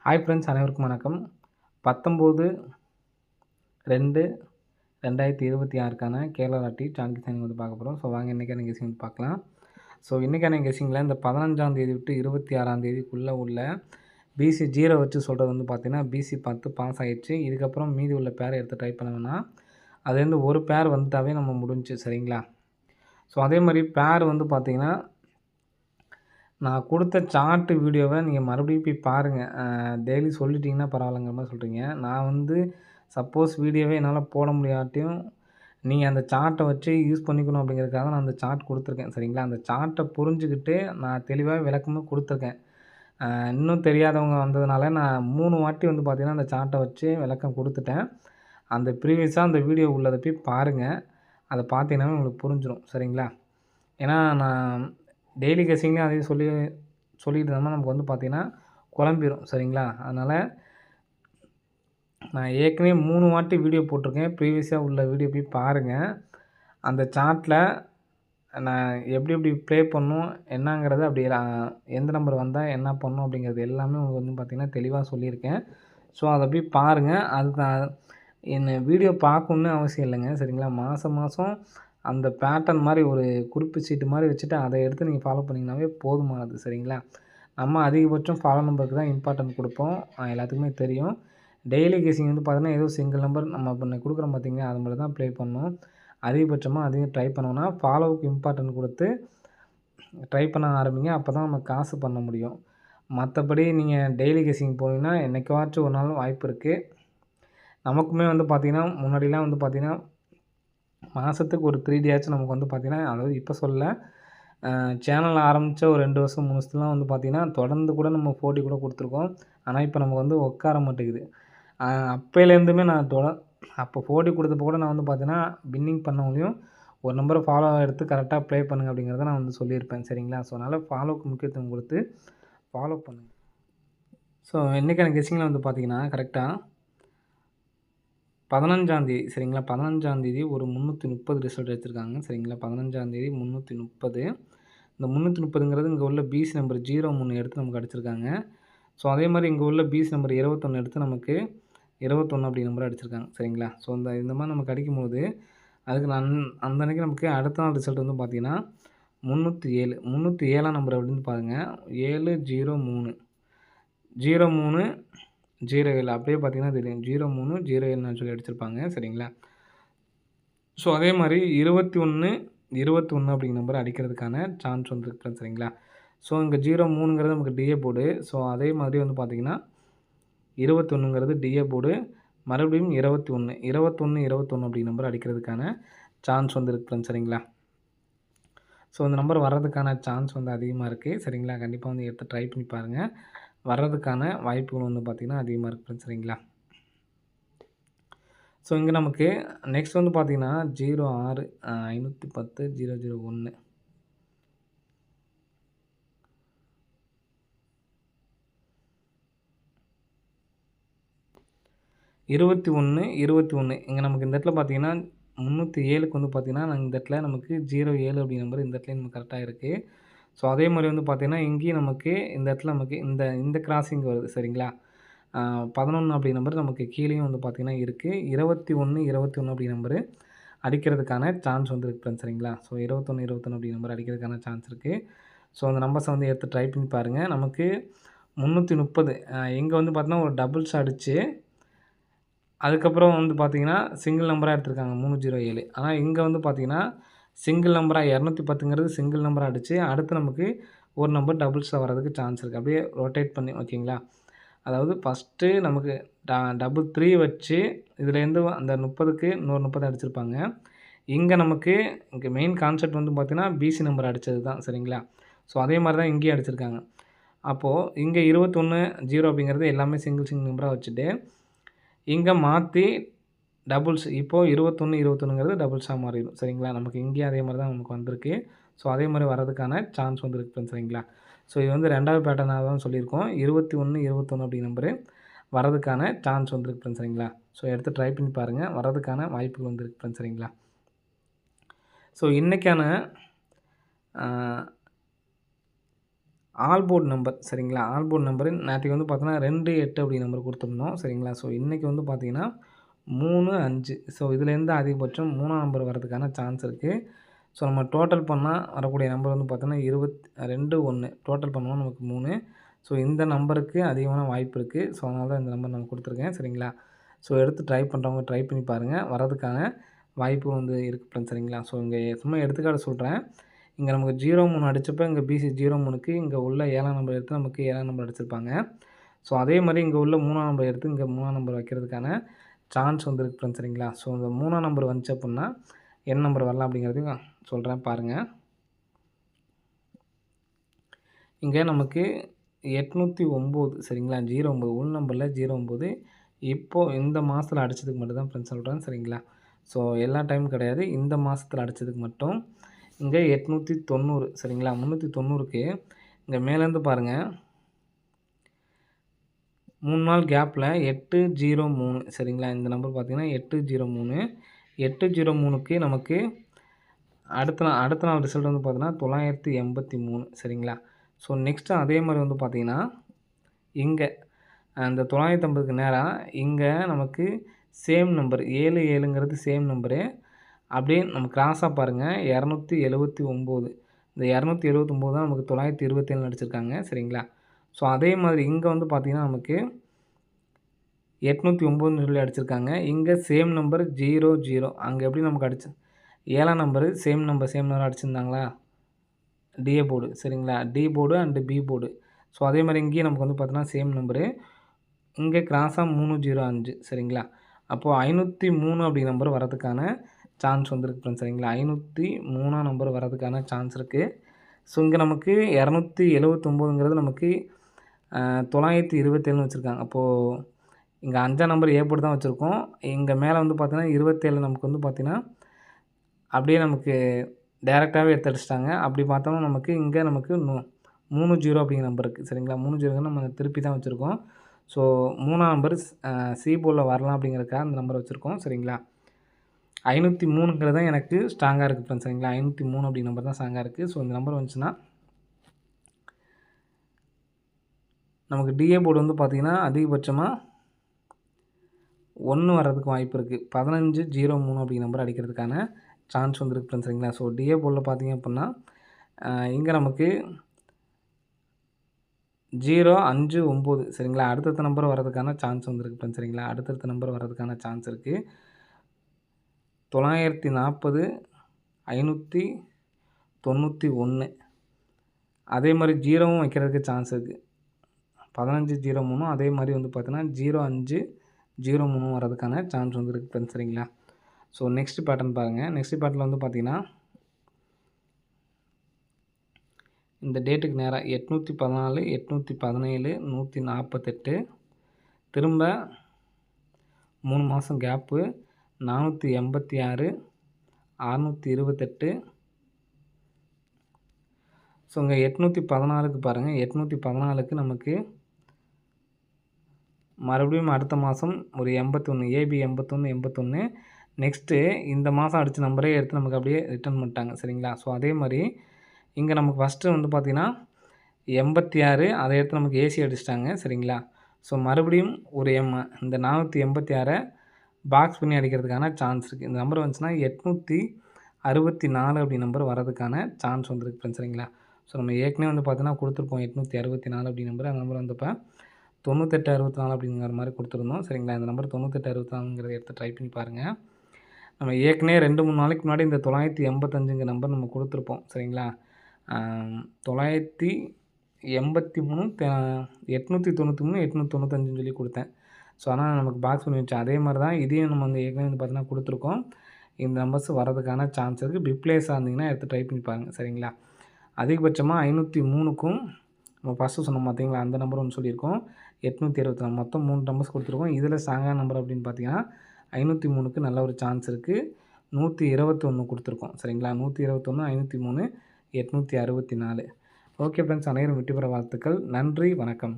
Hi friends, அனைவருக்கும் வணக்கம். 19/2/2026க்கான Kerala lottery chance signing வந்து பார்க்க போகிறோம். ஸோ வாங்க இன்றைக்கான கெஸ்ஸிங் வந்து பார்க்கலாம். ஸோ இன்றைக்கான கெஸ்ஸிங்கில் இந்த 15ஆம் தேதி விட்டு 26ஆம் தேதிக்குள்ளே உள்ள பிசி 0 வச்சு சொல்கிறது வந்து பார்த்தீங்கன்னா பிசி 10 பாஸ் ஆகிடுச்சு. இதுக்கப்புறம் மீதி உள்ள பேரை எடுத்து ட்ரை பண்ணோம்னா அதுலேருந்து ஒரு பேர் வந்துட்டாவே நம்ம முடிஞ்சு சரிங்களா. ஸோ அதே மாதிரி பேர் வந்து பார்த்திங்கன்னா நான் கொடுத்த சார்ட்டு வீடியோவை நீங்கள் மறுபடியும் போய் பாருங்கள். டெய்லி சொல்லிட்டிங்கன்னா பரவாயில்லங்கிற மாதிரி சொல்கிறீங்க. நான் வந்து சப்போஸ் வீடியோவே என்னால் போட முடியாட்டியும் நீங்கள் அந்த சார்ட்டை வச்சு யூஸ் பண்ணிக்கணும் அப்படிங்கிறதுக்காக நான் அந்த சார்ட் கொடுத்துருக்கேன் சரிங்களா. அந்த சார்ட்டை புரிஞ்சுக்கிட்டு நான் தெளிவாக விளக்கமும் கொடுத்துருக்கேன். இன்னும் தெரியாதவங்க வந்ததுனால நான் 3 வாட்டி வந்து பார்த்திங்கன்னா அந்த சார்ட்டை வச்சு விளக்கம் கொடுத்துட்டேன். அந்த ப்ரீவியஸாக அந்த வீடியோ உள்ளதை போய் பாருங்கள். அதை பார்த்தீங்கன்னாவே உங்களுக்கு புரிஞ்சிடும் சரிங்களா. ஏன்னா நான் டெய்லி கெஸ்ஸிங்லேயும் அதையும் சொல்லிட்டு இருந்தோம்னா நமக்கு வந்து பார்த்திங்கன்னா குழம்பிடும் சரிங்களா. அதனால் நான் ஏற்கனவே 3 வாட்டி வீடியோ போட்டிருக்கேன். ப்ரீவியஸாக உள்ள வீடியோ போய் பாருங்கள். அந்த சார்ட்டில் நான் எப்படி ப்ளே பண்ணணும் என்னங்கிறத அப்படி எந்த நம்பர் வந்தால் என்ன பண்ணணும் அப்படிங்கிறது எல்லாமே உங்களுக்கு வந்து பார்த்திங்கன்னா தெளிவாக சொல்லியிருக்கேன். ஸோ அதை போய் பாருங்கள். அதுக்கு என்ன வீடியோ பார்க்கணுன்னு அவசியம் இல்லைங்க சரிங்களா. மாதம் அந்த பேட்டர்ன் மாதிரி ஒரு குறிப்பு சீட்டு மாதிரி வச்சுட்டு அதை எடுத்து நீங்கள் ஃபாலோ பண்ணிங்கனாவே போதுமானது சரிங்களா. நம்ம அதிகபட்சம் ஃபாலோ நம்பருக்கு தான் இம்பார்ட்டன்ட் கொடுப்போம். எல்லாத்துக்குமே தெரியும். டெய்லி கெஸ்ஸிங் வந்து பார்த்தீங்கன்னா ஏதோ சிங்கிள் நம்பர் நம்ம இப்போ கொடுக்குறோம் பார்த்தீங்கன்னா அது மாதிரி தான் ப்ளே பண்ணணும். அதிகபட்சமாக அதையும் ட்ரை பண்ணோன்னா ஃபாலோவுக்கு இம்பார்ட்டன்ட் கொடுத்து ட்ரை பண்ண ஆரம்பிங்க. அப்போ தான் நம்ம காசு பண்ண முடியும். மற்றபடி நீங்கள் டெய்லி கெஸ்ஸிங் போனீங்கன்னா என்றைக்காச்சும் ஒரு நாள் வாய்ப்பு இருக்குது. நமக்குமே வந்து பார்த்திங்கன்னா முன்னாடிலாம் வந்து பார்த்திங்கன்னா மாதத்துக்கு ஒரு 3 டேயாச்சும் நமக்கு வந்து பார்த்திங்கன்னா அதாவது இப்போ சொல்ல சேனல் ஆரம்பித்த ஒரு 2 வருஷம் 3 வருஷத்துலாம் வந்து பார்த்திங்கன்னா தொடர்ந்து கூட நம்ம போட்டி கூட கொடுத்துருக்கோம். ஆனால் இப்போ நமக்கு வந்து உட்கார மாட்டேங்குது. அப்போலேருந்துமே நான் அப்போ போட்டி கொடுத்தப்போ கூட நான் வந்து பார்த்தீங்கன்னா வின்னிங் பண்ணவங்களையும் ஒரு நம்பரை ஃபாலோ எடுத்து கரெக்டாக ப்ளே பண்ணுங்கள் அப்படிங்கிறத நான் வந்து சொல்லியிருப்பேன் சரிங்களா. ஸோ அதனால் ஃபாலோவுக்கு முக்கியத்துவம் கொடுத்து ஃபாலோ பண்ணுங்கள். ஸோ இன்றைக்கான கெஸ்ஸிங்கில் வந்து பார்த்திங்கன்னா கரெக்டாக 15ஆம் தேதி சரிங்களா. 15ஆம் தேதி ஒரு 330 ரிசல்ட் எடுத்திருக்காங்க சரிங்களா. 15ஆம் தேதி 330. இந்த 330ங்கிறது இங்கே உள்ள பிசி நம்பர் 03 எடுத்து நமக்கு அடிச்சிருக்காங்க. ஸோ அதே மாதிரி இங்கே உள்ள பிசி நம்பர் 21 எடுத்து நமக்கு 21 அப்படி நம்பர் அடிச்சிருக்காங்க சரிங்களா. ஸோ இந்த மாதிரி நமக்கு அடிக்கும்போது அதுக்கு அந்த அன்றைக்கி நமக்கு அடுத்த நாள் ரிசல்ட் வந்து பார்த்திங்கன்னா 307. 307ஆம் நம்பர் அப்படின்னு பாருங்கள். 703 03 07 அப்படியே பார்த்திங்கன்னா தெரியும் 03 07ன்னு சொல்லி அடிச்சிருப்பாங்க சரிங்களா. ஸோ அதே மாதிரி 21 அப்படிங்கிற நம்பர் அடிக்கிறதுக்கான சான்ஸ் வந்துருக்கு சரிங்களா. ஸோ இங்கே 03ங்கிறது நமக்கு டிஏ போர்டு. ஸோ அதே மாதிரி வந்து பார்த்திங்கன்னா 21ங்கிறது டிஏ போர்டு. மறுபடியும் 21 அப்படிங்கிற நம்பர் அடிக்கிறதுக்கான சான்ஸ் வந்து இருக்குது சரிங்களா. ஸோ இந்த நம்பர் வர்றதுக்கான சான்ஸ் வந்து அதிகமாக இருக்குது சரிங்களா. கண்டிப்பாக வந்து எடுத்து ட்ரை பண்ணி பாருங்கள். வர்றதுக்கான வாய்ப்புகள் வந்து பார்த்திங்கன்னா அதிகமாக இருக்குது சரிங்களா. ஸோ இங்கே நமக்கு நெக்ஸ்ட் வந்து பார்த்திங்கன்னா 06 510 001 21 இங்கே நமக்கு இந்த இடத்துல பார்த்திங்கன்னா 307க்கு வந்து பார்த்திங்கன்னா இந்த இடத்துல நமக்கு 07 அப்படிங்கிற நம்பர் இந்த இடத்துல நமக்கு கரெக்டாக இருக்குது. ஸோ அதே மாதிரி வந்து பார்த்திங்கன்னா இங்கேயும் நமக்கு இந்த இடத்துல நமக்கு இந்த கிராசிங் வருது சரிங்களா. 11 அப்படி நம்பர் நமக்கு கீழேயும் வந்து பார்த்திங்கன்னா இருக்குது. 21 அப்படி நம்பரு அடிக்கிறதுக்கான சான்ஸ் வந்து இருக்குது சரிங்களா. ஸோ 21 அப்படி நம்பர் அடிக்கிறதுக்கான சான்ஸ் இருக்குது. ஸோ அந்த நம்பர்ஸை வந்து எடுத்து ட்ரை பண்ணி பாருங்கள். நமக்கு 330 இங்கே வந்து பார்த்திங்கன்னா ஒரு டபுள்ஸ் அடித்து அதுக்கப்புறம் வந்து பார்த்திங்கன்னா சிங்கிள் நம்பராக எடுத்திருக்காங்க 307. ஆனால் இங்கே வந்து பார்த்திங்கன்னா சிங்கிள் நம்பராக 210ங்கிறது சிங்கிள் நம்பராக அடித்து அடுத்து நமக்கு ஒரு நம்பர் டபுள்ஸாக வர்றதுக்கு சான்ஸ் இருக்குது. அப்படியே ரொட்டேட் பண்ணி ஓகேங்களா. அதாவது ஃபஸ்ட்டு நமக்கு 3 வச்சு இதுலேருந்து அந்த 30க்கு இன்னொரு 30 அடிச்சிருப்பாங்க. இங்கே நமக்கு இங்கே மெயின் கான்செப்ட் வந்து பார்த்திங்கன்னா பிசி நம்பர் அடித்தது தான் சரிங்களா. ஸோ அதே மாதிரி தான் இங்கேயும் அடிச்சிருக்காங்க. அப்போது இங்கே 21 அப்படிங்கிறது எல்லாமே சிங்கிள் நம்பராக வச்சுட்டு இங்கே மாற்றி டபுள்ஸ் இப்போது 21ங்கிறது டபுள்ஸாக மாறிடும் சரிங்களா. நமக்கு இங்கேயும் அதே மாதிரி தான் நமக்கு வந்திருக்கு. ஸோ அதே மாதிரி வர்றதுக்கான சான்ஸ் வந்து இருக்குது சரிங்களா. ஸோ இது வந்து 2வது பேட்டர்னாக தான் சொல்லியிருக்கோம். 21 அப்படி நம்பரு வரதுக்கான சான்ஸ் வந்துருக்கு சரிங்களா. ஸோ எடுத்து ட்ரை பண்ணி பாருங்கள். வரதுக்கான வாய்ப்புகள் வந்துருக்கு சரிங்களா. ஸோ இன்றைக்கான ஆல் போர்ட் நம்பர் சரிங்களா. ஆல் போர்ட் நம்பரு நேத்தைக்கு வந்து பார்த்தீங்கன்னா 2, 8 அப்படி நம்பர் குடுத்துருந்தோம் சரிங்களா. ஸோ இன்றைக்கி வந்து பார்த்தீங்கன்னா 3, 5 ஸோ இதுலேருந்து அதிகபட்சம் 3ஆம் நம்பர் வரதுக்கான சான்ஸ் இருக்குது. ஸோ நம்ம டோட்டல் பண்ணால் வரக்கூடிய நம்பர் வந்து பார்த்தோன்னா 22, 1 டோட்டல் பண்ணுவோம் நமக்கு 3. ஸோ இந்த நம்பருக்கு அதிகமான வாய்ப்பு இருக்குது. ஸோ அதனால தான் இந்த நம்பர் நான் கொடுத்துருக்கேன் சரிங்களா. ஸோ எடுத்து ட்ரை பண்ணுறவங்க ட்ரை பண்ணி பாருங்கள். வரதுக்கான வாய்ப்பு வந்து இருக்குது ஃப்ரெண்ட்ஸ் சரிங்களா. ஸோ இங்கே சும்மா எடுத்துக்காட்டு சொல்கிறேன். இங்கே நமக்கு 03 அடித்தப்போ இங்கே பிசி 03க்கு இங்கே உள்ள 7ஆம் நம்பர் எடுத்து நமக்கு 7ஆம் நம்பர் அடிச்சிருப்பாங்க. ஸோ அதே மாதிரி இங்கே உள்ள 3ஆம் நம்பர் எடுத்து இங்கே 3ஆம் நம்பர் வைக்கிறதுக்கான சான்ஸ் வந்து இருக்குது ஃப்ரெண்ட்ஸ் சரிங்களா. ஸோ இந்த 3ஆம் நம்பர் வந்துச்சு அப்புடின்னா என்ன நம்பர் வரலாம் அப்படிங்கிறதையும் சொல்கிறேன் பாருங்கள். இங்கே நமக்கு 809 சரிங்களா. 09 உள் நம்பரில் 09 இப்போது இந்த மாதத்தில் அடித்ததுக்கு மட்டும் தான் ஃப்ரெண்ட்ஸ் சொல்கிறேன் சரிங்களா. ஸோ எல்லா டைமும் கிடையாது. இந்த மாதத்தில் அடித்ததுக்கு மட்டும் இங்கே 890 சரிங்களா. 390க்கு இங்கே மேலேருந்து பாருங்கள் 3 நாள் கேப்பில் 803 சரிங்களா. இந்த நம்பர் பார்த்தீங்கன்னா 803 803க்கு நமக்கு அடுத்த நாள் ரிசல்ட் வந்து பார்த்தீங்கன்னா 983 சரிங்களா. ஸோ நெக்ஸ்ட்டு அதே மாதிரி வந்து பார்த்தீங்கன்னா இங்கே அந்த 950க்கு நேராக இங்கே நமக்கு சேம் நம்பர் 77ங்கிறது சேம் நம்பரு. அப்படியே நம்ம கிராஸாக பாருங்கள் 279 இந்த 279 தான் நமக்கு 927 அடிச்சிருக்காங்க சரிங்களா. ஸோ அதே மாதிரி இங்கே வந்து பார்த்திங்கன்னா நமக்கு 809 சொல்லி அடிச்சிருக்காங்க. இங்கே சேம் நம்பர் 00 அங்கே எப்படி நமக்கு அடிச்சு 7ஆம் நம்பரு சேம் நம்பர் அடிச்சிருந்தாங்களா டிஏ போர்டு சரிங்களா. D board and B board. So அதே மாதிரி இங்கேயும் நமக்கு வந்து பார்த்தீங்கன்னா சேம் நம்பரு இங்கே கிராஸாக 305 சரிங்களா. அப்போது 503 அப்படி நம்பர் வரதுக்கான சான்ஸ் வந்துருக்கு ஃப்ரெண்ட்ஸ் சரிங்களா. 503ஆம் நம்பர் வரதுக்கான சான்ஸ் இருக்குது. ஸோ இங்கே நமக்கு 279ங்கிறது நமக்கு 927ன்னு வச்சுருக்காங்க. அப்போது இங்கே 5ஆம் நம்பர் ஏ போட்டு தான் வச்சுருக்கோம். இங்கே மேலே வந்து பார்த்தீங்கன்னா 27 நமக்கு வந்து பார்த்திங்கன்னா அப்படியே நமக்கு டேரெக்டாகவே எடுத்து அடிச்சிட்டாங்க. அப்படி பார்த்தோம்னா நமக்கு இங்கே நமக்கு 30 அப்படிங்கிற நம்பர் இருக்குது சரிங்களா. 30 நம்ம திருப்பி தான் வச்சுருக்கோம். ஸோ 3ஆம் நம்பர் சி போர்டில் வரலாம் அப்படிங்கிறதுக்காக அந்த நம்பர் வச்சுருக்கோம் சரிங்களா. 503ங்கிறது தான் எனக்கு ஸ்ட்ராங்காக இருக்குது ஃப்ரெண்ட்ஸ் சரிங்களா. 503 அப்படி நம்பர் தான் ஸ்ட்ராங்காக இருக்குது. ஸோ இந்த நம்பர் வந்துச்சுன்னா நமக்கு டிஏ போர்டு வந்து பார்த்திங்கன்னா அதிகபட்சமாக 1 வர்றதுக்கு வாய்ப்பு இருக்குது. 1503 அப்படிங்கிற நம்பர் அடிக்கிறதுக்கான சான்ஸ் வந்துருக்கு ஃப்ரெண்ட்ஸ் சரிங்களா. ஸோ டிஏ போர்டில் பார்த்திங்க அப்படின்னா இங்கே நமக்கு 059 சரிங்களா. அடுத்தடுத்த நம்பர் வரதுக்கான சான்ஸ் வந்துருக்கு ஃப்ரெண்ட்ஸ் சரிங்களா. அடுத்தடுத்த நம்பர் வரதுக்கான சான்ஸ் இருக்குது. 940 591 அதே மாதிரி 0வும் வைக்கிறதுக்கு சான்ஸ் இருக்குது. 1503 அதே மாதிரி வந்து பார்த்தீங்கன்னா 0503 வரதுக்கான சான்ஸ் வந்துருக்கு ஃப்ரெண்ட்ஸ் சரிங்களா. ஸோ நெக்ஸ்ட் பேட்டர்ன் பாருங்கள். நெக்ஸ்ட் பேட்டர்னில் வந்து பார்த்திங்கன்னா இந்த டேட்டுக்கு நேராக 814 817 148 திரும்ப 3 மாதம் கேப்பு 486 628 ஸோ இங்கே 816க்கு பாருங்கள். 814க்கு நமக்கு மறுபடியும் அடுத்த மாதம் ஒரு 81 ஏபி 81 நெக்ஸ்ட்டு இந்த மாதம் அடித்த நம்பரே எடுத்து நமக்கு அப்படியே ரிட்டர்ன் பண்ணிட்டாங்க சரிங்களா. ஸோ அதே மாதிரி இங்கே நமக்கு ஃபஸ்ட்டு வந்து பார்த்திங்கன்னா 86 அதை எடுத்து நமக்கு ஏசி அடிச்சிட்டாங்க சரிங்களா. ஸோ மறுபடியும் ஒரு இந்த 486 பாக்ஸ் பண்ணி அடிக்கிறதுக்கான சான்ஸ் இருக்குது. இந்த நம்பர் வந்துச்சுன்னா 864 அப்படி நம்பர் வரதுக்கான சான்ஸ் வந்துருக்கு ஃப்ரெண்ட்ஸ் சரிங்களா. ஸோ நம்ம ஏற்கனவே வந்து பார்த்தீங்கன்னா கொடுத்துருப்போம் 864 அப்படி நம்பர். அந்த நம்பர் வந்தப்போ 9864 அப்படிங்கிற மாதிரி கொடுத்துருந்தோம் சரிங்களா. இந்த நம்பர் 9864ங்கிறத எடுத்து ட்ரை பண்ணி பாருங்கள். நம்ம ஏற்கனவே 2-3 நாளைக்கு முன்னாடி இந்த 985ங்கிற நம்பர் நம்ம கொடுத்துருப்போம் சரிங்களா. 983 893 895 சொல்லி கொடுத்தேன். ஸோ ஆனால் நமக்கு பாக்ஸ் பண்ணி வச்சோம். அதே மாதிரி தான் இதையும் நம்ம வந்து ஏற்கனவே வந்து பார்த்தீங்கன்னா கொடுத்துருக்கோம். இந்த நம்பர்ஸ் வரதுக்கான சான்ஸ் இருக்குது. பிப்ளேஸாக இருந்திங்கன்னா எடுத்து ட்ரை பண்ணி பாருங்கள் சரிங்களா. அதிகபட்சமாக 503க்கும் நம்ம ஃபஸ்ட்டு சொன்னோம் பார்த்தீங்களா அந்த நம்பர் ஒன்று சொல்லியிருக்கோம். 824 மொத்தம் 3 நம்பர்ஸ் கொடுத்துருக்கோம். இதில் ஸ்ட்ராங்கான நம்பர் அப்படின்னு பார்த்தீங்கன்னா 503க்கு நல்ல ஒரு சான்ஸ் இருக்குது. 121 கொடுத்துருக்கோம் சரிங்களா. 121 503 864. ஓகே ஃப்ரெண்ட்ஸ், அனைவரும் வெற்றி பெற வாழ்த்துக்கள். நன்றி, வணக்கம்.